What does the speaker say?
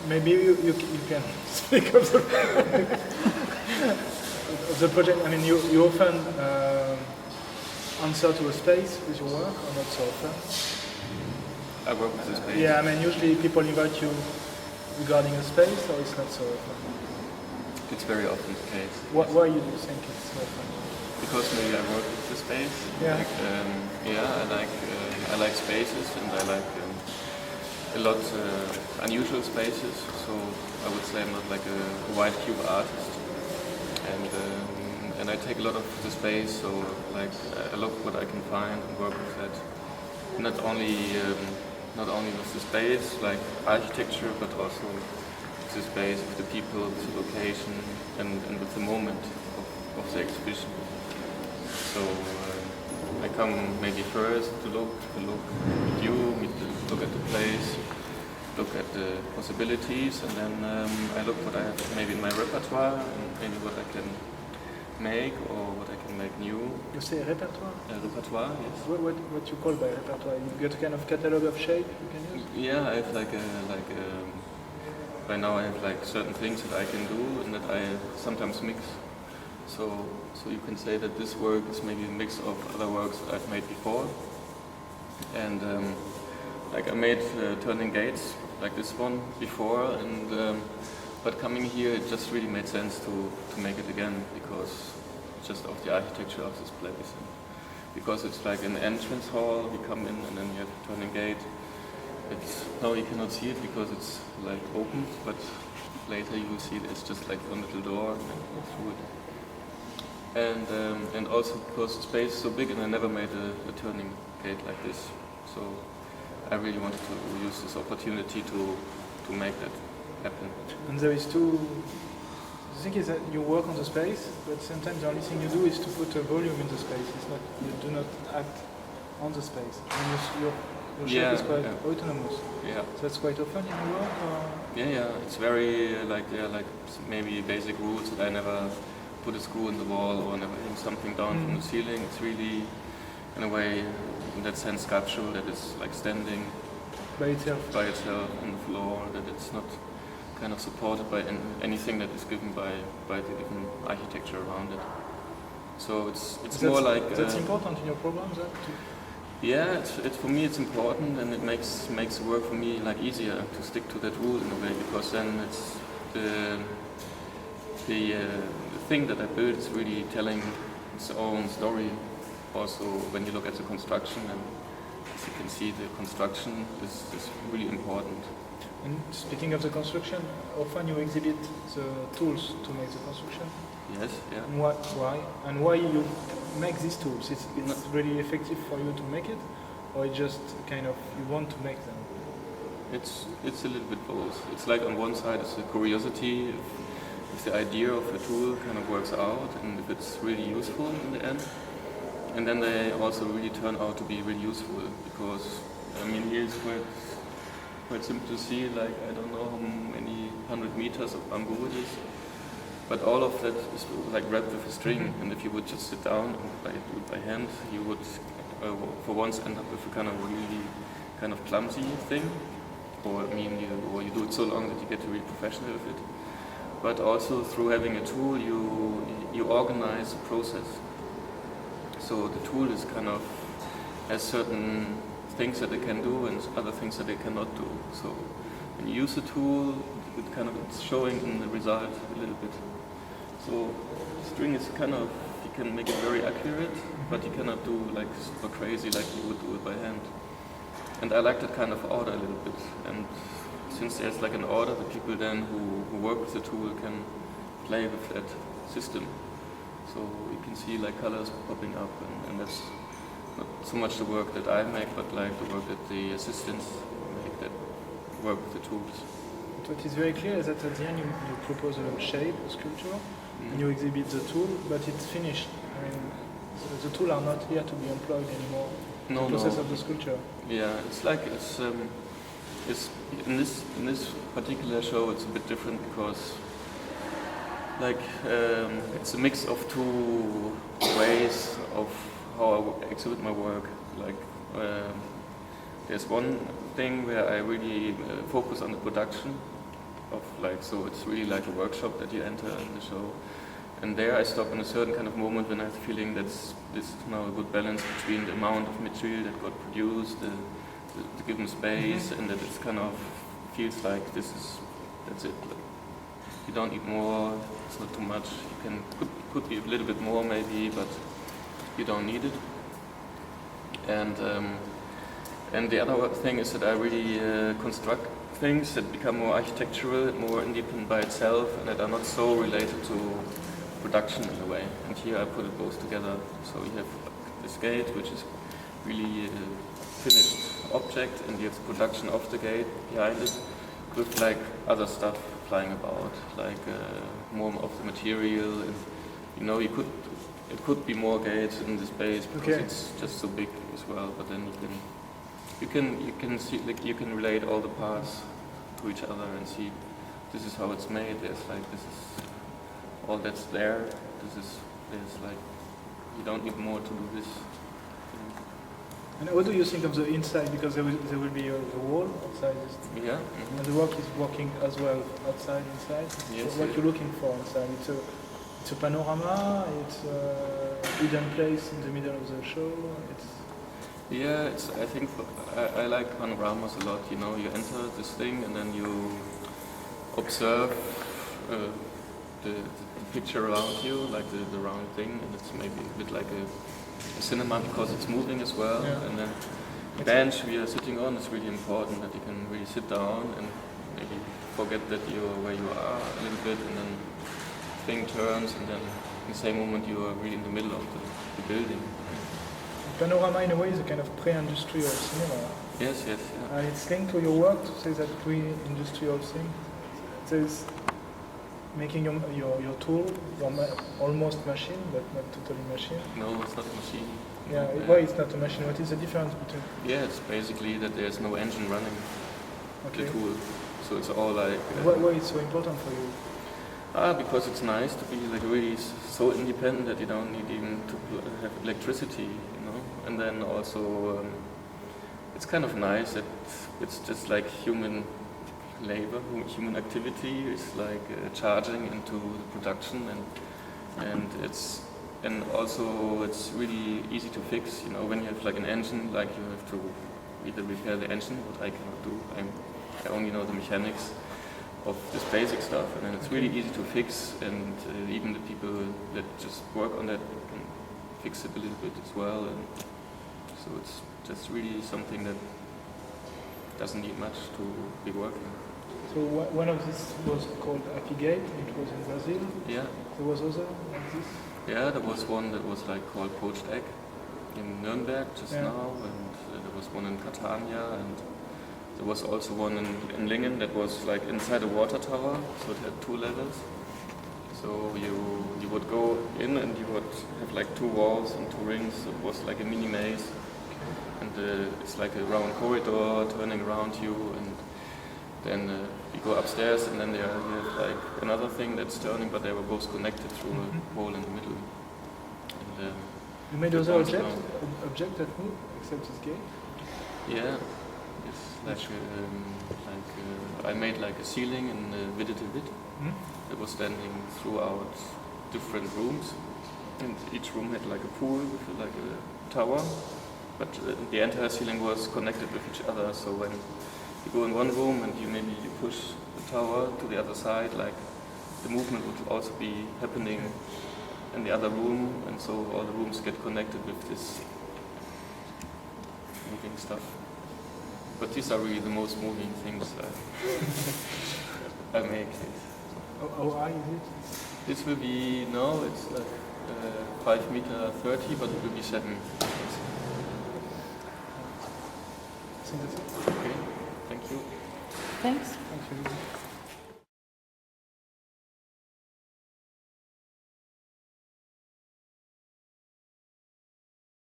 maybe you can speak of the project. I mean, you often answer to a space with your work, or not so often? I work with a space. Yeah, I mean, usually people invite you regarding a space, or it's not so often? It's very often the case. Why you think it's so often? Because maybe I work with the space. Yeah. I like spaces, and I like a lot unusual spaces. So I would say I'm not like a white cube artist, and I take a lot of the space. So like I look what I can find and work with that. Not only with the space, like architecture, but also with the space, with the people, with the location, and with the moment of the exhibition. So I come maybe first to look at you, look at the place, look at the possibilities, and then I look what I have maybe in my repertoire, and maybe what I can make or what I can make new. You say repertoire? Repertoire, yes. What you call by repertoire? You get a kind of catalogue of shape you can use? Yeah, I have by now I have like certain things that I can do and that I sometimes mix. So you can say that this work is maybe a mix of other works that I've made before. And like I made Turning Gates, like this one before, and but coming here it just really made sense to make it again because just of the architecture of this place. And because it's like an entrance hall, you come in and then you have Turning Gate. Now you cannot see it because it's like open, but later you will see it, it's just like one little door and go through it. And also because the space is so big and I never made a turning gate like this. So I really wanted to use this opportunity to make that happen. And there is two. The thing is that you work on the space, but sometimes the only thing you do is to put a volume in the space. It's not, you do not act on the space. And your shape is quite autonomous. Yeah. So that's quite often in your work? Or? Yeah. It's very like maybe basic rules that I never put a screw in the wall or never hang something down from the ceiling. It's really, in a way, in that sense, sculptural, that it's like standing by itself on the floor, that it's not kind of supported by anything that is given by the given architecture around it. So it's more like that's important in your programs. Yeah, it's for me it's important, and it makes the work for me like easier to stick to that rule in a way, because then it's the thing that I built is really telling its own story. Also, when you look at the construction, and as you can see, the construction is really important. And speaking of the construction, often you exhibit the tools to make the construction. Yes, yeah. And why? And why you make these tools? It's not really effective for you to make it, or it just kind of you want to make them? It's a little bit both. It's like on one side it's a curiosity if the idea of a tool kind of works out and if it's really useful in the end. And then they also really turn out to be really useful, because I mean here it's quite simple to see, like I don't know how many 100 meters of bamboo it is, but all of that is like wrapped with a string, and if you would just sit down and do it by hand, you would for once end up with a kind of really kind of clumsy thing, or I mean you do it so long that you get really professional with it. But also through having a tool you organize the process. So the tool is kind of has certain things that it can do and other things that it cannot do. So when you use the tool, it's showing in the result a little bit. So the string is kind of, you can make it very accurate, but you cannot do like super crazy like you would do it by hand. And I like that kind of order a little bit. And since there's like an order, the people then who work with the tool can play with that system. So you can see like colors popping up, and that's not so much the work that I make, but like the work that the assistants make that work with the tools. But what is very clear is that at the end you propose a shape, a sculpture, and you exhibit the tool, but it's finished. I mean, the tools are not here to be employed anymore. No, the process of the sculpture. Yeah, it's like it's in this particular show it's a bit different, because like it's a mix of two ways of how I exhibit my work. Like there's one thing where I really focus on the production, of like, so it's really like a workshop that you enter in the show. And there I stop in a certain kind of moment when I have the feeling that this is now a good balance between the amount of material that got produced, the given space, and that it's kind of feels like that's it. You don't need more, it's not too much. Could be a little bit more maybe, but you don't need it. And the other thing is that I really construct things that become more architectural, more independent by itself, and that are not so related to production in a way. And here I put it both together. So you have this gate, which is really a finished object, and you have the production of the gate behind it, with like other stuff flying about, like more of the material. And you know, it could be more gates in the space because it's just so big as well. But then you can see, like, you can relate all the parts to each other and see this is how it's made. There's like, this is all that's there. There's like, you don't need more to do this. And what do you think of the inside? Because there will be a wall outside. Yeah. And the work is working as well outside, inside. Yes. So what you're looking for inside? It's a panorama. It's a hidden place in the middle of the show. Yeah, I think I like panoramas a lot. You know, you enter this thing and then you observe the picture around you, like the round thing, and it's maybe a bit like a cinema because it's moving as well. Yeah. And then the bench we are sitting on is really important, that you can really sit down and maybe forget that you're where you are a little bit, and then the thing turns, and then in the same moment you are really in the middle of the building. Panorama in a way is a kind of pre-industrial cinema. Yes. Yeah. It's linked to your work to say that pre-industrial thing. There's making your tool, almost machine, but not totally machine. No, it's not a machine. Yeah, why it's not a machine? What is the difference between? Yeah, it's basically that there's no engine running the tool. So it's all like... why it's so important for you? Because it's nice to be like really so independent that you don't need even to have electricity, you know. And then also it's kind of nice that it's just like human labor, human activity is like charging into the production, and also it's really easy to fix. You know, when you have like an engine, like you have to either repair the engine, what I cannot do. I only know the mechanics of this basic stuff, and then it's really easy to fix, and even the people that just work on that can fix it a little bit as well, and so it's just really something that doesn't need much to be working. So one of these was called Apigate, it was in Brazil. Yeah. There was other like this? Yeah, there was one that was like called Poached Egg in Nuremberg just now, and there was one in Catania, and there was also one in Lingen that was like inside a water tower, so it had 2 levels. So you would go in and you would have like 2 walls and 2 rings, so it was like a mini maze. And it's like a round corridor turning around you, and then you go upstairs, and then you have like another thing that's turning, but they were both connected through a hole in the middle. And, you made other object that move except this gate? Yeah. It's like I made like a ceiling in Witte de Witt that was standing throughout different rooms, and each room had like a pool with like a tower, but the entire ceiling was connected with each other. So when you go in one room and you push the tower to the other side, like the movement would also be happening in the other room, and so all the rooms get connected with this moving stuff. But these are really the most moving things I make. How high is it? This will be, no, it's like 5 meter 30, but it will be 7. I think that's it. Okay, thank you. Thanks. Thank you.